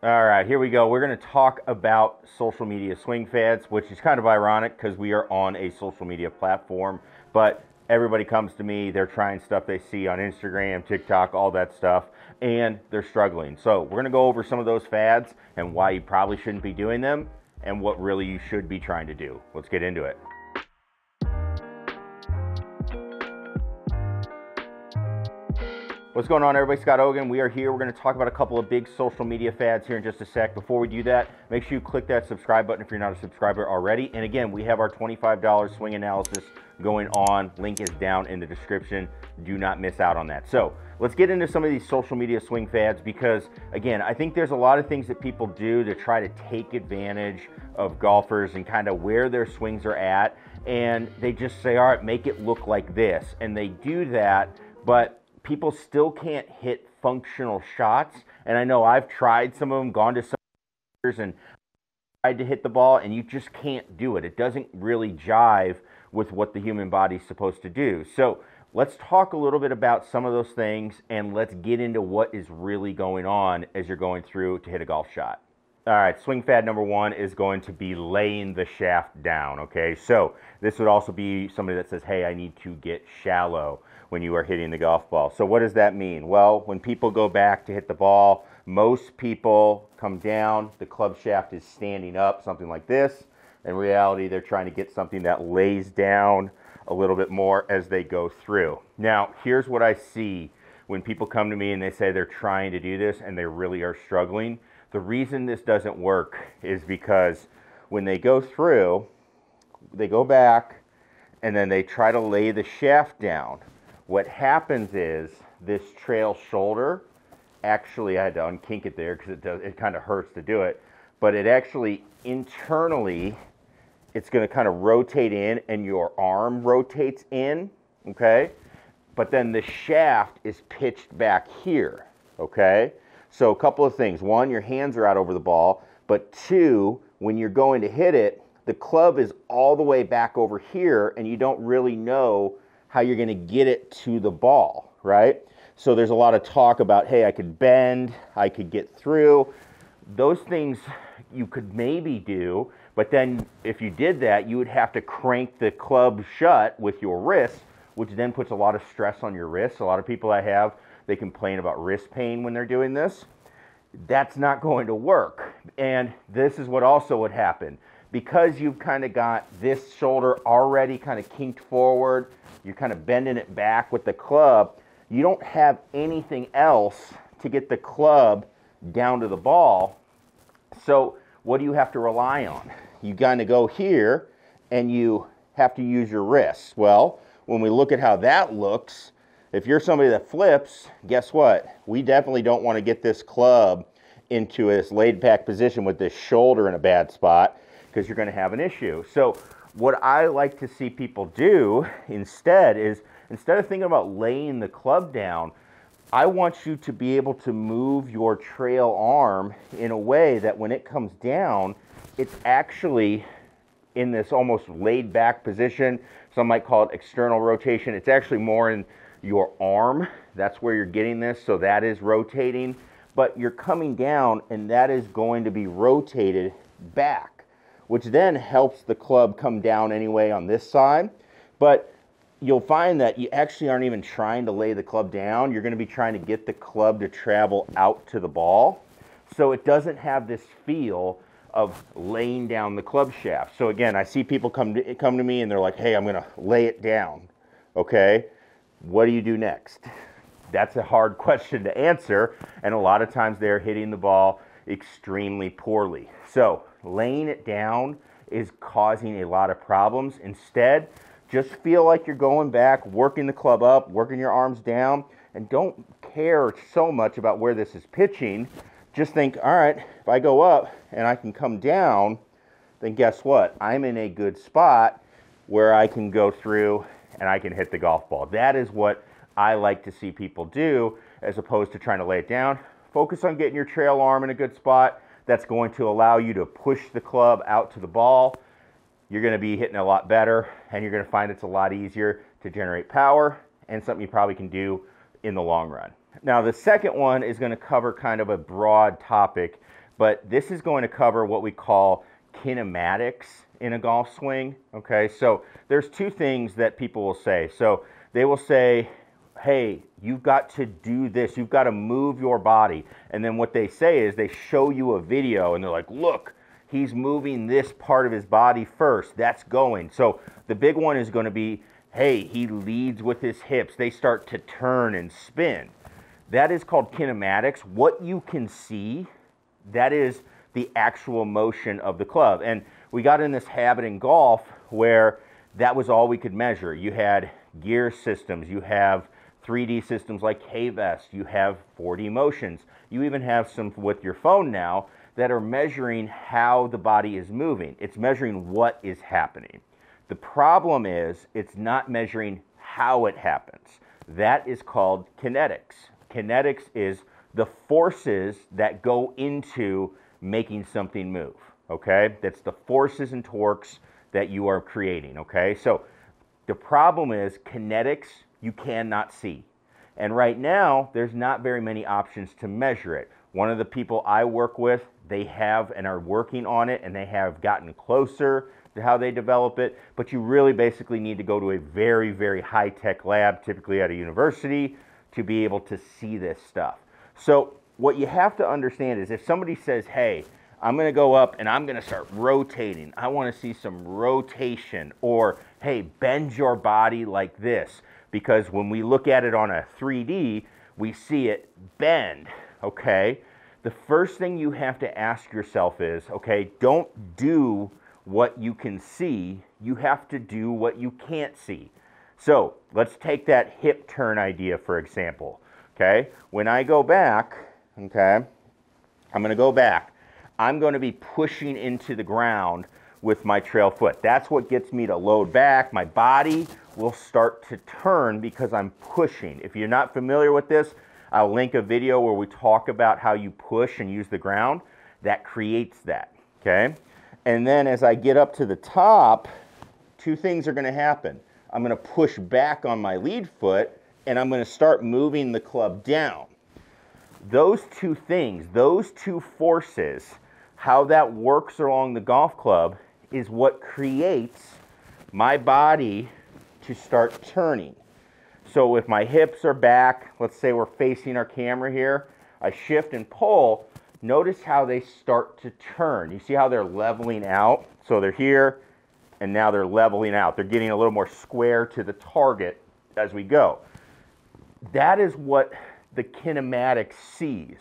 All right, here we go. We're going to talk about social media swing fads, which is kind of ironic because we are on a social media platform, but everybody comes to me, they're trying stuff they see on Instagram, TikTok, all that stuff, and they're struggling. So, we're going to go over some of those fads and why you probably shouldn't be doing them and what really you should be trying to do. Let's get into it. What's going on, everybody? Scott Hogan. We are here. We're going to talk about a couple of big social media fads here in just a sec. Before we do that, make sure you click that subscribe button if you're not a subscriber already. And again, we have our $25 swing analysis going on. Link is down in the description. Do not miss out on that. So let's get into some of these social media swing fads because, again, I think there's a lot of things that people do to try to take advantage of golfers and kind of where their swings are at. And they just say, all right, make it look like this. And they do that, but people still can't hit functional shots. And I know I've tried some of them, gone to some and tried to hit the ball, and you just can't do it. It doesn't really jive with what the human body's supposed to do. So let's talk a little bit about some of those things, and let's get into what is really going on as you're going through to hit a golf shot. All right, swing fad number one is going to be laying the shaft down, okay? So this would also be somebody that says, hey, I need to get shallow when you are hitting the golf ball. So what does that mean? Well, when people go back to hit the ball, most people come down, the club shaft is standing up, something like this. In reality, they're trying to get something that lays down a little bit more as they go through. Now, here's what I see when people come to me and they say they're trying to do this and they really are struggling. The reason this doesn't work is because when they go through, they go back and then they try to lay the shaft down. What happens is this trail shoulder, actually I had to unkink it there because it kind of hurts to do it, but it actually internally, it's going to kind of rotate in and your arm rotates in, okay? But then the shaft is pitched back here, okay? So a couple of things. One, your hands are out over the ball, but two, when you're going to hit it, the club is all the way back over here and you don't really know how you're going to get it to the ball, right? So there's a lot of talk about, hey, I could bend, I could get through. Those things you could maybe do, but then if you did that, you would have to crank the club shut with your wrist, which then puts a lot of stress on your wrist. A lot of people I have, they complain about wrist pain when they're doing this. That's not going to work. And this is what also would happen. Because you've kind of got this shoulder already kind of kinked forward, you're kind of bending it back with the club, you don't have anything else to get the club down to the ball. So what do you have to rely on? You kind of go here and you have to use your wrists. Well, when we look at how that looks, if you're somebody that flips, guess what? We definitely don't want to get this club into this laid back position with this shoulder in a bad spot because you're going to have an issue. So what I like to see people do instead is, instead of thinking about laying the club down, I want you to be able to move your trail arm in a way that when it comes down, it's actually in this almost laid back position. Some might call it external rotation. It's actually more in your arm. That's where you're getting this, so that is rotating. But you're coming down and that is going to be rotated back, which then helps the club come down anyway on this side. But you'll find that you actually aren't even trying to lay the club down. You're going to be trying to get the club to travel out to the ball. So it doesn't have this feel of laying down the club shaft. So again, I see people come to me and they're like, hey, I'm going to lay it down. Okay, what do you do next? That's a hard question to answer. And a lot of times they're hitting the ball extremely poorly. So laying it down is causing a lot of problems. Instead, just feel like you're going back, working the club up, working your arms down, and don't care so much about where this is pitching. Just think, all right, if I go up and I can come down, then guess what? I'm in a good spot where I can go through and I can hit the golf ball. That is what I like to see people do, as opposed to trying to lay it down. Focus on getting your trail arm in a good spot. That's going to allow you to push the club out to the ball. You're going to be hitting a lot better, and you're going to find it's a lot easier to generate power, and something you probably can do in the long run. Now, the second one is going to cover kind of a broad topic, but this is going to cover what we call kinematics in a golf swing. Okay, so there's two things that people will say. So they will say, hey, you've got to do this, you've got to move your body. And then what they say is they show you a video and they're like, look, he's moving this part of his body first, that's going. So the big one is going to be, hey, he leads with his hips, they start to turn and spin. That is called kinematics. What you can see, that is the actual motion of the club. And we got in this habit in golf where that was all we could measure. You had gear systems, you have 3D systems like K-Vest, you have 4D motions, you even have some with your phone now that are measuring how the body is moving. It's measuring what is happening. The problem is it's not measuring how it happens. That is called kinetics. Kinetics is the forces that go into making something move, okay? That's the forces and torques that you are creating, okay? So the problem is kinetics you cannot see. And right now, there's not very many options to measure it. One of the people I work with, they have and are working on it, and they have gotten closer to how they develop it, but you really basically need to go to a very, very high-tech lab, typically at a university, to be able to see this stuff. So what you have to understand is if somebody says, hey, I'm going to go up and I'm going to start rotating, I want to see some rotation, or hey, bend your body like this, because when we look at it on a 3D, we see it bend, okay? The first thing you have to ask yourself is, okay, don't do what you can see, you have to do what you can't see. So let's take that hip turn idea, for example, okay? When I go back, okay, I'm going to go back. I'm going to be pushing into the ground with my trail foot. That's what gets me to load back. My body will start to turn because I'm pushing. If you're not familiar with this, I'll link a video where we talk about how you push and use the ground. That creates that, okay? And then as I get up to the top, two things are going to happen. I'm going to push back on my lead foot, and I'm going to start moving the club down. Those two things, those two forces, how that works along the golf club is what creates my body to start turning. So if my hips are back, let's say we're facing our camera here, I shift and pull, notice how they start to turn. You see how they're leveling out? So they're here, and now they're leveling out. They're getting a little more square to the target as we go. That is what the kinematic sees.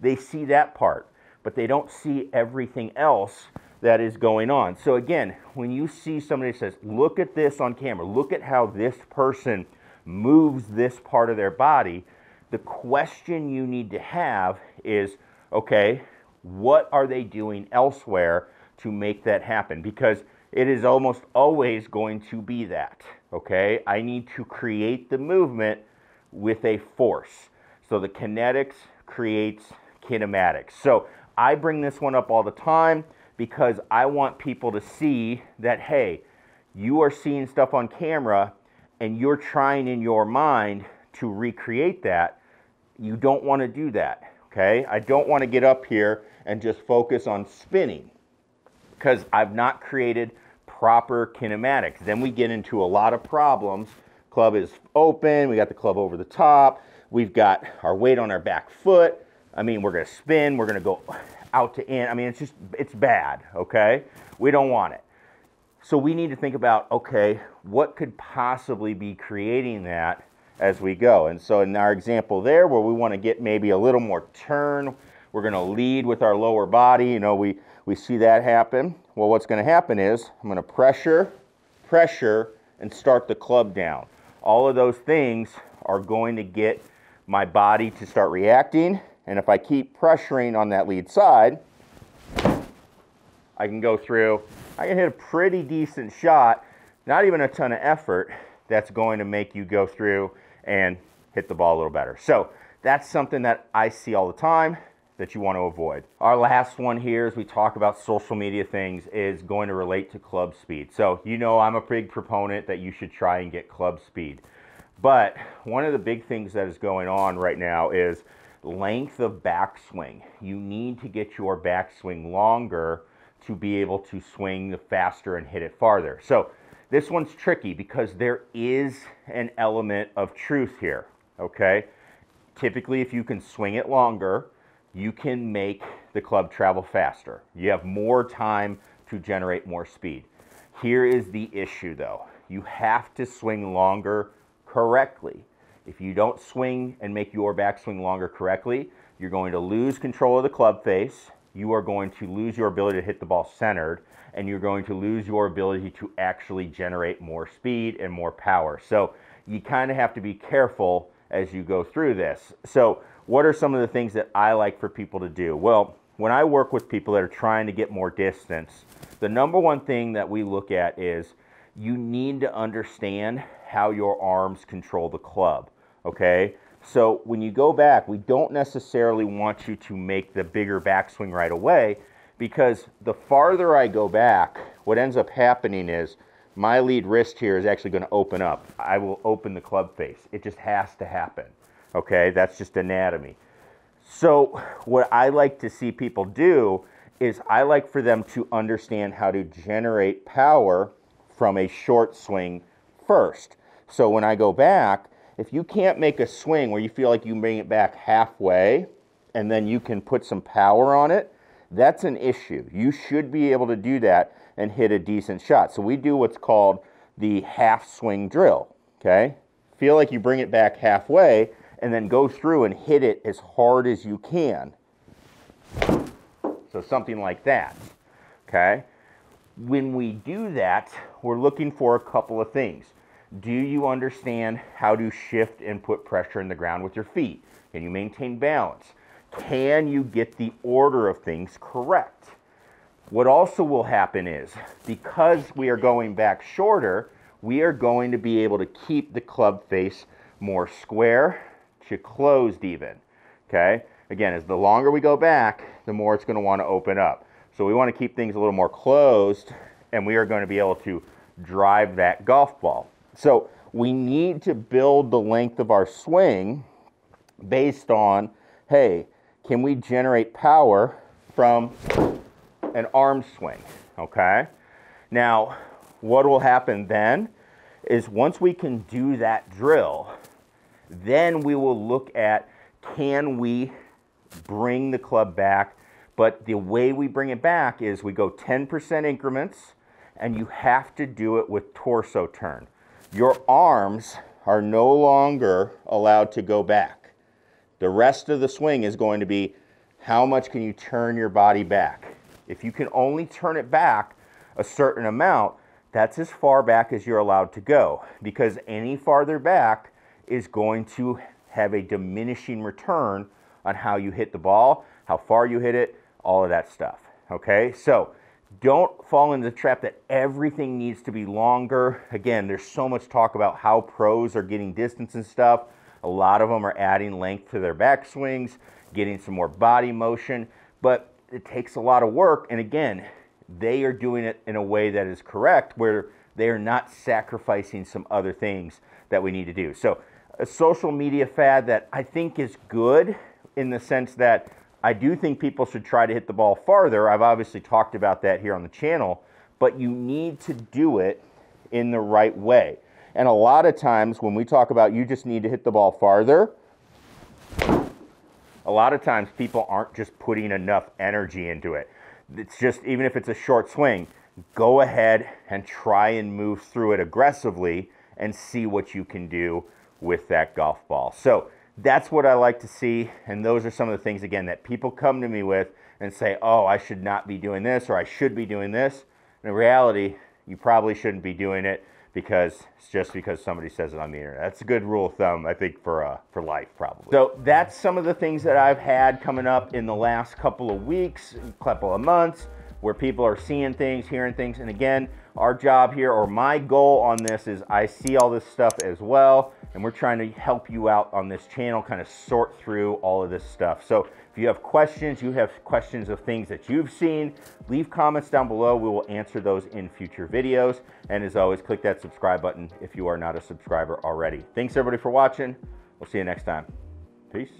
They see that part, but they don't see everything else that is going on. So again, when you see somebody that says, look at this on camera, look at how this person moves this part of their body, the question you need to have is, okay, what are they doing elsewhere to make that happen? Because it is almost always going to be that, okay? I need to create the movement with a force. So the kinetics creates kinematics. So I bring this one up all the time because I want people to see that, hey, you are seeing stuff on camera and you're trying in your mind to recreate that. You don't want to do that, okay? I don't want to get up here and just focus on spinning because I've not created proper kinematics. Then we get into a lot of problems. Club is open, we got the club over the top, we've got our weight on our back foot. I mean, we're going to spin, we're going to go out to in. I mean, it's bad, okay? We don't want it. So we need to think about, okay, what could possibly be creating that as we go? And so in our example there, where we want to get maybe a little more turn, we're going to lead with our lower body. You know, we see that happen. Well, what's going to happen is I'm going to pressure, and start the club down. All of those things are going to get my body to start reacting. And if I keep pressuring on that lead side, I can go through, I can hit a pretty decent shot, not even a ton of effort, that's going to make you go through and hit the ball a little better. So that's something that I see all the time that you want to avoid. Our last one here as we talk about social media things is going to relate to club speed. So you know I'm a big proponent that you should try and get club speed. But one of the big things that is going on right now is length of backswing. You need to get your backswing longer to be able to swing faster and hit it farther. So this one's tricky because there is an element of truth here, okay? Typically, if you can swing it longer, you can make the club travel faster. You have more time to generate more speed. Here is the issue though. You have to swing longer correctly. If you don't swing and make your backswing longer correctly, you're going to lose control of the club face, you are going to lose your ability to hit the ball centered, and you're going to lose your ability to actually generate more speed and more power. So you kind of have to be careful as you go through this. So what are some of the things that I like for people to do? Well, when I work with people that are trying to get more distance, the number one thing that we look at is you need to understand how your arms control the club, okay? So when you go back, we don't necessarily want you to make the bigger backswing right away, because the farther I go back, what ends up happening is my lead wrist here is actually going to open up. I will open the club face. It just has to happen, okay? That's just anatomy. So what I like to see people do is I like for them to understand how to generate power from a short swing first. So when I go back, if you can't make a swing where you feel like you bring it back halfway and then you can put some power on it, that's an issue. You should be able to do that and hit a decent shot. So we do what's called the half swing drill, okay? Feel like you bring it back halfway and then go through and hit it as hard as you can. So something like that, okay? When we do that, we're looking for a couple of things. Do you understand how to shift and put pressure in the ground with your feet? Can you maintain balance? Can you get the order of things correct? What also will happen is, because we are going back shorter, we are going to be able to keep the club face more square to closed even, okay? Again, as the longer we go back, the more it's going to want to open up. So we want to keep things a little more closed, and we are going to be able to drive that golf ball. So we need to build the length of our swing based on, hey, can we generate power from an arm swing, okay? Now, what will happen then is once we can do that drill, then we will look at, can we bring the club back? But the way we bring it back is we go 10% increments, and you have to do it with torso turn. Your arms are no longer allowed to go back. The rest of the swing is going to be how much can you turn your body back. If you can only turn it back a certain amount, that's as far back as you're allowed to go, because any farther back is going to have a diminishing return on how you hit the ball, how far you hit it, all of that stuff, okay? So don't fall into the trap that everything needs to be longer. Again, there's so much talk about how pros are getting distance and stuff. A lot of them are adding length to their backswings, getting some more body motion, but it takes a lot of work. And again, they are doing it in a way that is correct, where they are not sacrificing some other things that we need to do. So a social media fad that I think is good in the sense that I do think people should try to hit the ball farther. I've obviously talked about that here on the channel, but you need to do it in the right way. And a lot of times when we talk about you just need to hit the ball farther, a lot of times people aren't just putting enough energy into it. It's just, even if it's a short swing, go ahead and try and move through it aggressively and see what you can do with that golf ball. So that's what I like to see, and those are some of the things, again, that people come to me with and say, oh, I should not be doing this, or I should be doing this. In reality, you probably shouldn't be doing it because it's just because somebody says it on the internet. That's a good rule of thumb, I think, for life, probably. So that's some of the things that I've had coming up in the last couple of weeks, couple of months, where people are seeing things, hearing things. And again, our job here, or my goal on this, is I see all this stuff as well, and we're trying to help you out on this channel, kind of sort through all of this stuff. So if you have questions of things that you've seen, leave comments down below. We will answer those in future videos. And as always, click that subscribe button if you are not a subscriber already. Thanks everybody for watching. We'll see you next time. Peace.